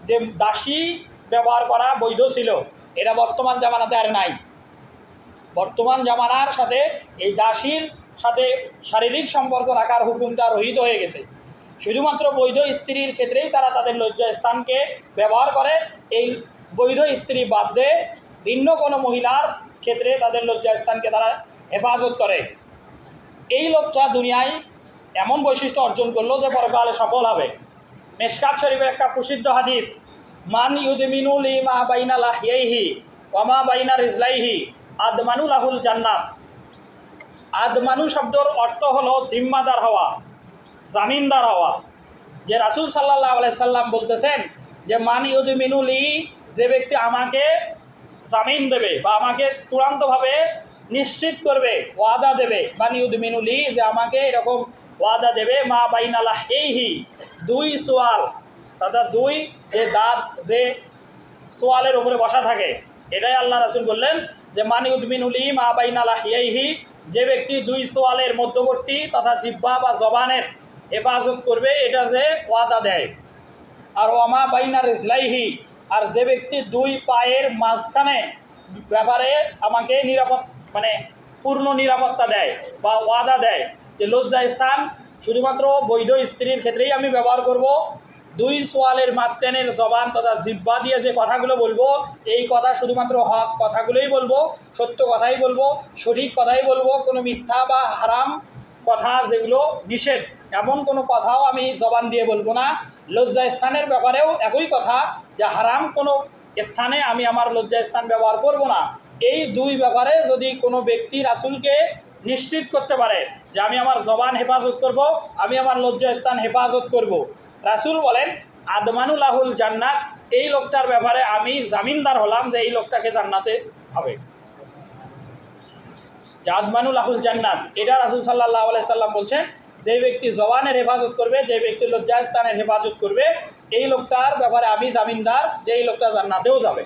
যে দাসী ব্যবহার করা বৈধ ছিল, এটা বর্তমান জামানাতে আর নাই। বর্তমান জামানার সাথে এই দাসীর সাথে শারীরিক সম্পর্ক রাখার হুকুমটা রহিত হয়ে গেছে। শুধুমাত্র বৈধ স্ত্রীর ক্ষেত্রেই তারা তাদের লজ্জাস্থানকে ব্যবহার করে। এই বৈধ স্ত্রী বাদ দিয়ে ভিন্ন কোনো মহিলার ক্ষেত্রে তাদের লজ্জাস্থানকে তারা হেফাজত করে। এই লোকটা দুনিয়ায় এমন বৈশিষ্ট্য অর্জন করলো যে পরকালে সফল হবে। মিশকাত শরীফের একটা প্রসিদ্ধ হাদিস, মান ইউদমিনু লিমা বাইনা লাহইহি ওয়া মা বাইনা রিজলাইহি আদমানু লাহুল জান্নাত। আদমানু শব্দের অর্থ হলো জিম্মাদার হওয়া, জামিনদার হওয়া। যে রাসূল সাল্লাল্লাহু আলাইহি সাল্লাম বলতেছেন যে মান ইউদমিনু লি, যে ব্যক্তি আমাকে জামিন দেবে বা আমাকে চূড়ান্তভাবে নিশ্চিত করবে, ওয়াদা দেবে, মান ইউদমিনু লি, যে আমাকে এরকম ওয়াদা দেবে, মা বাইনা লাহইহি, 2 সোয়াল, অর্থাৎ 2 যে দাঁত যে সোয়ালের উপরে বসা থাকে, এটাই আল্লাহ রাসূল বললেন যে মান ইউদমিনু লি মা বাইনা লাহইহি, যে ব্যক্তি 2 সোয়ালের মধ্যবর্তী তথা জিহ্বা বা জবানের হেফাজত করবে, এটা যে ওয়াদা দেয়। আর ওয়ামা বাইনা রিজলাইহি, আর যে ব্যক্তি 2 পায়ের মাঝখানে ব্যাপারে আমাকে মানে পূর্ণ নিরাপত্তা দেয় বা ওয়াদা দেয় যে লজ্জা স্থান শুধুমাত্র বৈধ স্ত্রীর ক্ষেত্রেই আমি ব্যবহার করব। 2 সোয়ালের মাঝখানের জবান তথা জিহ্বা দিয়ে যে কথাগুলো বলবো, এই কথা শুধুমাত্র হক কথাগুলোই বলবো, সত্য কথাই বলবো, সঠিক কথাই বলবো, কোনো মিথ্যা বা হারাম কথা যেগুলো নিষেধ এমন কোনো কথাও আমি জবান দিয়ে বলবো না। লজ্জা স্থানের ব্যাপারেও একই কথা, যে হারাম কোনো স্থানে আমি আমার লজ্জা স্থান ব্যবহার করব না। এই 2 ব্যাপারে যদি কোনো ব্যক্তি রাসূলকে নিশ্চিত করতে পারে যে আমি আমার জবান হেফাজত করব, আমি আমার লজ্জা স্থান হেফাজত করব, রাসূল বলেন আদমানু লাহুল জান্নাত, এই লোকটার ব্যাপারে আমি জামিনদার হলাম যে এই লোকটাকে জান্নাতে হবে। আদমানু লাহুল জান্নাত, এটা রাসূল সাল্লাল্লাহু আলাইহি সাল্লাম বলছেন, যে ব্যক্তি জবানের হেফাজত করবে, যে ব্যক্তি লজ্জাস্থানের হেফাজত করবে, এই লোকটার ব্যাপারে আমি জামিনদার যে এই লোকটা জান্নাতেও যাবে।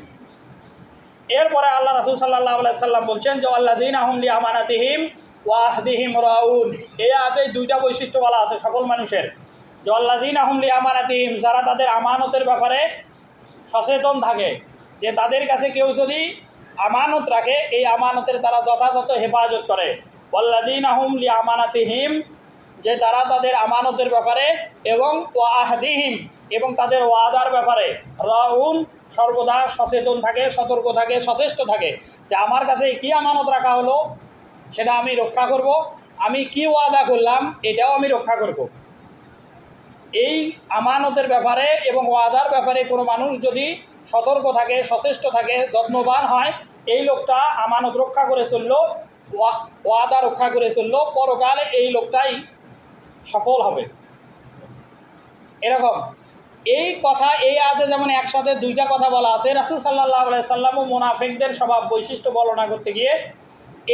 এরপরে আল্লাহ রাসূল সাল্লাল্লাহু আলাইহি সাল্লাম বলছেন যে আল্লাযীনা হুম লিআমানাতিহিম ওয়া আহদিহিম রাউন। এই আয়াতে 2টা বৈশিষ্ট্য বলা আছে সকল মানুষের, যে আল্লাযীনা হুম লিআমানাতিহিম, যারা তাদের আমানতের ব্যাপারে সচেতন থাকে, যে তাদের কাছে কেউ যদি আমানত রাখে, এই আমানতের তারা যথাযথ হেফাজত করে। আল্লাযীনা হুম লিআমানাতিহিম, যে তারা তাদের আমানতের ব্যাপারে এবং ওয়া আহদিহিম, এবং তাদের ওয়াদার ব্যাপারে রাউন, সর্বদা সচেতন থাকে, সতর্ক থাকে, সচেষ্ট থাকে যে আমার কাছে কি আমানত রাখা হলো সেটা আমি রক্ষা করব, আমি কি ওয়াদা করলাম এটাও আমি রক্ষা করব। এই আমানতের ব্যাপারে এবং ওয়াদার ব্যাপারে কোনো মানুষ যদি সতর্ক থাকে, সচেষ্ট থাকে, যত্নবান হয়, এই লোকটা আমানত রক্ষা করে চললো, ওয়াদা রক্ষা করে চললো, পরকালে এই লোকটাই সফল হবে। এরকম এই কথা এই আয়াতে যেমন একসাথে দুইটা কথা বলা আছে, রাসূল সাল্লাল্লাহু আলাইহি সাল্লাম ও মুনাফিকদের স্বভাব বৈশিষ্ট্য বর্ণনা করতে গিয়ে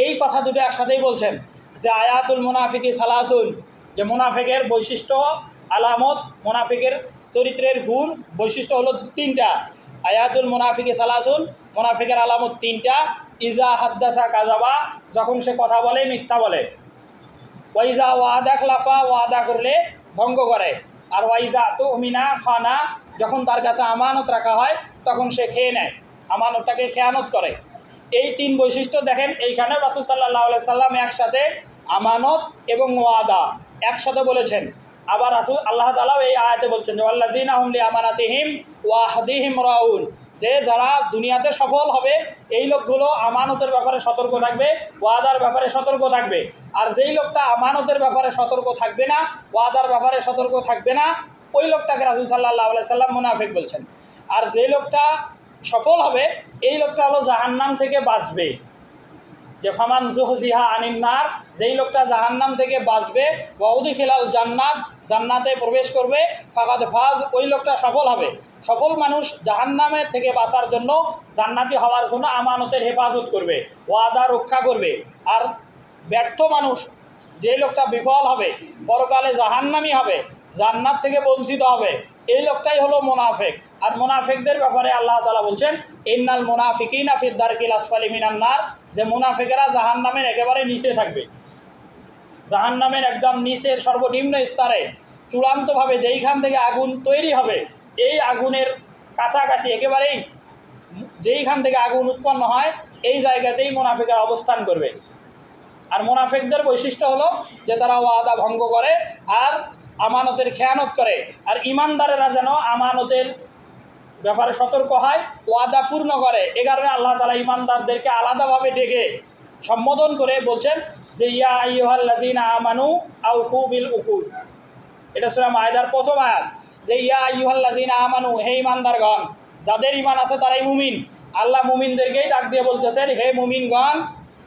এই কথা দুটো একসাথেই বলছেন যে আয়াতুল মুনাফিকি সালাসুন, যে মুনাফিকের বৈশিষ্ট্য আলামত, মুনাফিকের চরিত্রের গুণ বৈশিষ্ট্য হলো তিনটা। আয়াতুল মুনাফিকি সালাসুন, মুনাফিকের আলামত তিনটা। ইজা হাদ্দাসা কাযাবা, যখন সে কথা বলে মিথ্যা বলে। ওয়াইজা ওয়াদা খলাফা, ওয়াদা করলে ভঙ্গ করে। আর ওয়াইজা তুমিনা খানা, যখন তার কাছে আমানত রাখা হয় তখন সে খেয়ে নেয়, আমানতটাকে খেয়ানত করে। এই তিন বৈশিষ্ট্য দেখেন এইখানে রাসূল সাল্লাল্লাহু আলাইহি সাল্লাম একসাথে আমানত এবং ওয়াদা একসাথে বলেছেন। আবার রাসূল আল্লাহ তাআলাও এই আয়াতে বলছেন যে ওয়াল্লাযিনা হুম লিআমানাতিহিম ওয়া আহদিহিম রাউন, যে যারা দুনিয়াতে সফল হবে এই লোকগুলো আমানতের ব্যাপারে সতর্ক থাকবে, ওয়াদার ব্যাপারে সতর্ক থাকবে। আর যেই লোকটা আমানতের ব্যাপারে সতর্ক থাকবে না, ওয়াদার ব্যাপারে সতর্ক থাকবে না, ওই লোকটাকে রাসূল সাল্লাল্লাহু আলাইহি সাল্লাম মুনাফিক বলছেন। আর যে লোকটা সফল হবে এই লোকটা হলো জাহান্নাম থেকে বাঁচবে। যে ফামান যুহজিহা আনিন নার, যেই লোকটা জাহান্নাম থেকে বাঁচবে, ওয়া উদখিলাল জান্নাত, জান্নাতে প্রবেশ করবে, ফাকাদ ফাজ, ওই লোকটা সফল হবে। সফল মানুষ জাহান্নামের থেকে বাঁচার জন্য, জান্নাতি হওয়ার জন্য আমানতের হেফাজত করবে, ওয়াদা রক্ষা করবে। আর ব্যর্থ মানুষ, যে লোকটা বিফল হবে, পরকালে জাহান্নামী হবে, জান্নাত থেকে বঞ্চিত হবে, এই লোকটাই হলো মুনাফিক। আর মুনাফিকদের ব্যাপারে আল্লাহ তাআলা বলছেন ইন্নাল মুনাফিকিনা ফিদ দারকিল আসফালি মিনান নার, যে মুনাফিকেরা জাহান্নামের একেবারে নিচে থাকবে, জাহান্নামের একদম নিচের সর্বনিম্ন স্তরে, চূড়ান্তভাবে যেইখান থেকে আগুন তৈরি হবে এই আগুনের কাছাকাছি, একেবারেই যেইখান থেকে আগুন উৎপন্ন হয় এই জায়গাতেই মুনাফিকরা অবস্থান করবে। আর মুনাফিকদের বৈশিষ্ট্য হলো যে তারা ওয়াদা ভঙ্গ করে আর আমানতের খেয়ানত করে। আর ইমানদারেরা যেন আমানতের ব্যাপারে সতর্ক হয়, ওয়াদা পূর্ণ করে। এ কারণে আল্লাহ তাআলা ইমানদারদেরকে আলাদাভাবে ডেকে সম্বোধন করে বলছেন যে ইয়া আইয়ুহাল্লাযীনা আমানু আউফু বিল উকুদ। এটা সূরা মায়েদার প্রথম আয়াত, যে ইয়া আইয়ুহাল্লাযীনা আমানু, হে ইমানদারগণ, যাদের ইমান আছে তারাই মুমিন। আল্লাহ মুমিনদেরকেই ডাক দিয়ে বলতেছেন হে মুমিনগণ,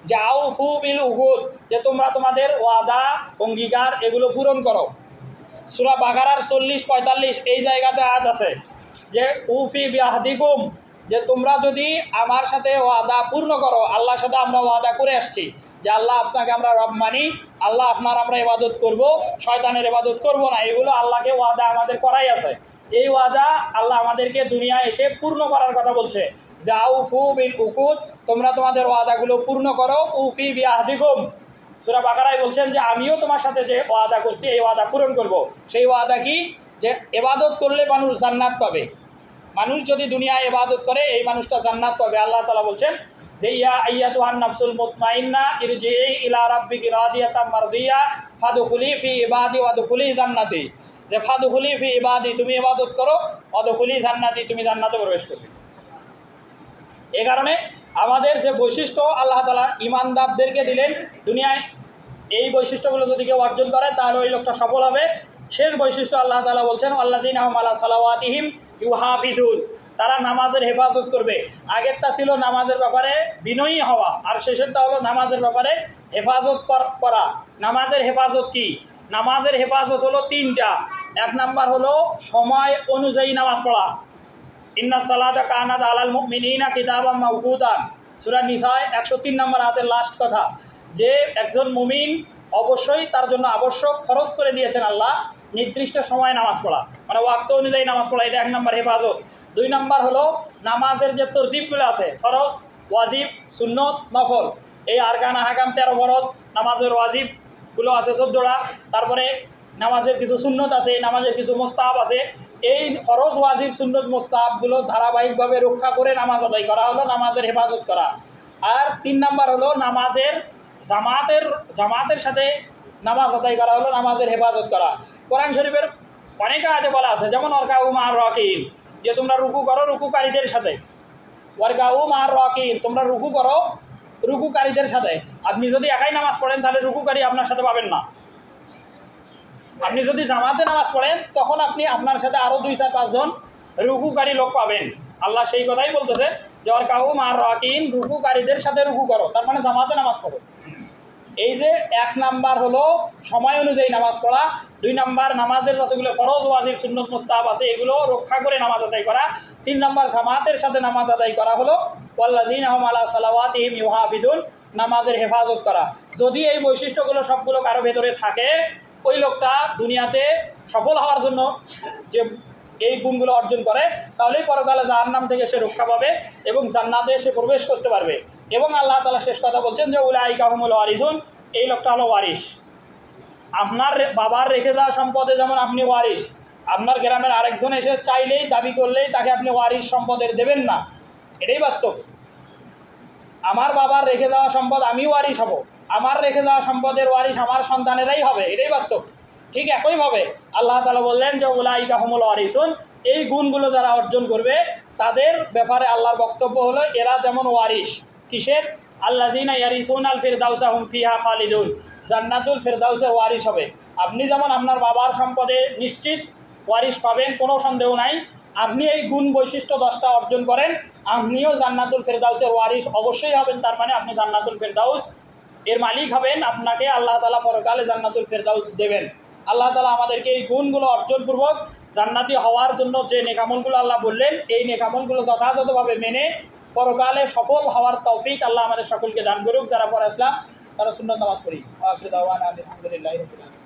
যে আউফু বিল উকুদ, যে তোমরা তোমাদের ওয়াদা অঙ্গীকার এগুলো পূরণ করো। সূরা বাকারার 40-45 এই জায়গাতে আয়াত আছে যে উফি বিআহদিকুম, যে তোমরা যদি আমার সাথে ওয়াদা পূর্ণ করো। আল্লাহর সাথে আমরা ওয়াদা করে আসছি যে আল্লাহ আপনাকে আমরা রব মানি, আল্লাহ আপনার আমরা ইবাদত করব, শয়তানের ইবাদত করব না, এগুলো আল্লাহকে ওয়াদা আমাদের করাই আছে। এই ওয়াদা আল্লাহ আমাদেরকে দুনিয়ায় এসে পূর্ণ করার কথা বলছে যে আউফু বিল উকুদ, তোমরা তোমাদের ওয়াদাগুলো পূর্ণ করো। উফি বিআহদিকুম, সূরা বাকারায় বলছেন যে আমিও তোমার সাথে যে ওয়াদা করছি এই ওয়াদা পূরণ করব। সেই ওয়াদা কি? যে ইবাদত করলে মানুষ জান্নাত পাবে। মানুষ যদি দুনিয়ায় ইবাদত করে এই মানুষটা জান্নাত পাবে। আল্লাহ তাআলা বলছেন যে ইয়া আইয়াতুহান নাফসুল মুতমাইন্না ইরজিই ইলা রাব্বিকি রাদিয়াতাম মারদিয়া ফাদখুলি ফি ইবাদি ওয়াদখুলি জান্নাতি, যে ফাদখুলি ফি ইবাদি, তুমি ইবাদত করো, ওয়াদখুলি জান্নাতি, তুমি জান্নাতে প্রবেশ করবে। এই কারণে আমাদের যে বৈশিষ্ট্য আল্লাহ তাআলা ইমানদারদেরকে দিলেন দুনিয়ায়, এই বৈশিষ্ট্যগুলো যদি কেউ অর্জন করে তাহলে ওই লোকটা সফল হবে। শেষ বৈশিষ্ট্য আল্লাহ তাআলা বলছেন আল্লাযীনা হুম আলা সালাওয়াতিহিম ইউহাফিজুন, তারা নামাজের হেফাজত করবে। আগেরটা ছিল নামাজের ব্যাপারে বিনয়ী হওয়া, আর শেষেরটা হলো নামাজের ব্যাপারে হেফাজত করা। নামাজের হেফাজত কি? নামাজের হেফাজত হলো তিনটা। এক নাম্বার হলো সময় অনুযায়ী নামাজ পড়া, ইন্না সালাতা কানাত আলাল মুমিনিনা কিতাবাম মাওকুতা, সূরা নিসা 103 নম্বর আয়াতের লাস্ট কথা, যে একজন মুমিন অবশ্যই তার জন্য আবশ্যক ফরজ করে দিয়েছেন আল্লাহ নির্দিষ্ট সময়ে নামাজ পড়া, মানে ওয়াক্ত অনুযায়ী নামাজ পড়া, এটা এক নম্বর হেফাজত। দুই নম্বর হলো নামাজের যে তরতিবগুলো আছে, ফরজ, ওয়াজিব, সুন্নত, নফল, এই আরকান আহকাম 13 ফরজ, নামাজের ওয়াজিবগুলো আছে 14টা, তারপরে নামাজের কিছু সুন্নত আছে, নামাজের কিছু মুস্তাহাব আছে। এই ফরজ, ওয়াজিব, সুন্নত, মুস্তাহাবগুলো ধারাবাহিকভাবে রক্ষা করে নামাজ আদায় করা হলো নামাজের হেফাজত করা। আর 3 নাম্বার হলো নামাজের জামাতের সাথে নামাজ আদায় করা হলো নামাজের হেফাজত করা। কোরআন শরীফের অনেক আয়াতে বলা আছে, যেমন ওয়ারকাউ মা'র রাকিন, যে তোমরা রুকু করো রুকুকারীদের সাথে। ওয়ারকাউ মা'র রাকিন, তোমরা রুকু করো রুকুকারীদের সাথে। আপনি যদি একাই নামাজ পড়েন তাহলে রুকুকারী আপনার সাথে পাবেন না। আপনি যদি জামাতে নামাজ পড়েন তখন আপনি আপনার সাথে আরও 2-4-5 জন রুকুকারী লোক পাবেন। আল্লাহ সেই কথাই বলতেছে জ্বর কাহু মার রাকিন, রুকুকারীদের সাথে রুকু করো, তার মানে জামাতে নামাজ পড়ো। এই যে 1 নাম্বার হলো সময় অনুযায়ী নামাজ পড়া, 2 নাম্বার নামাজের যতগুলো ফরজ ওয়াজিব সুন্নত মুস্তাহাব আছে এগুলো রক্ষা করে নামাজ আদায় করা, 3 নাম্বার জামাতের সাথে নামাজ আদায় করা হলো ওয়াল্লাযীনা হুম আলা সালাওয়াতিহিম ইউহাফিজুন, নামাজের হেফাজত করা। যদি এই বৈশিষ্ট্যগুলো সবগুলো কারো ভেতরে থাকে, ওই লোকটা দুনিয়াতে সফল হওয়ার জন্য যে এই গুণগুলো অর্জন করে, তাহলেই পরকালে জাহান্নাম থেকে সে রক্ষা পাবে এবং জান্নাতে সে প্রবেশ করতে পারবে। এবং আল্লাহ তাআলা শেষ কথা বলছেন যে উলাইকা হুমুল ওয়ারিসুন, এই লোকটা হলো ওয়ারিস। আপনার বাবার রেখে যাওয়া সম্পদে যেমন আপনি ওয়ারিস, আপনার গ্রামের আরেকজন এসে চাইলেই দাবি করলেই তাকে আপনি ওয়ারিস সম্পদের দেবেন না, এটাই বাস্তব। আমার বাবার রেখে যাওয়া সম্পদ আমি ওয়ারিস হব, আমার রেখে যাওয়া সম্পদের ওয়ারিস আমার সন্তানেরাই হবে, এটাই বাস্তব। ঠিক একইভাবে আল্লাহ তাআলা বললেন যে উলাইকা হুমুল ওয়ারিসুন, এই গুণগুলো যারা অর্জন করবে তাদের ব্যাপারে আল্লাহর বক্তব্য হলো এরা যেমন ওয়ারিস। কিসের? আল্লাযীনা ইয়ারিসুনাল ফিরদাউসা হুম ফিহা খালিদুন, জান্নাতুল ফিরদাউসের ওয়ারিস হবে। আপনি যেমন আপনার বাবার সম্পদে নিশ্চিত ওয়ারিস পাবেন, কোনো সন্দেহ নাই, আপনি এই গুণ বৈশিষ্ট্য 10টা অর্জন করেন, আপনিও জান্নাতুল ফিরদাউসের ওয়ারিস অবশ্যই হবেন। তার মানে আপনি জান্নাতুল ফিরদাউস এর মালিক হবেন, আপনাকে আল্লাহ তাআলা পরকালে জান্নাতুল ফিরদাউস দেবেন। আল্লাহ তাআলা আমাদেরকে এই গুণগুলো অর্জনপূর্বক জান্নাতি হওয়ার জন্য যে নেকামলগুলো আল্লাহ বললেন, এই নেকামলগুলো যথাযথভাবে মেনে পরকালে সফল হওয়ার তৌফিক আল্লাহ আমাদের সকলকে দান করুক। যারা পড়ে আসলাম তারা সুন্নাত নামাজ পড়ি। আখির দাওয়ানা আলহামদুলিল্লাহি রাব্বিল আলামিন।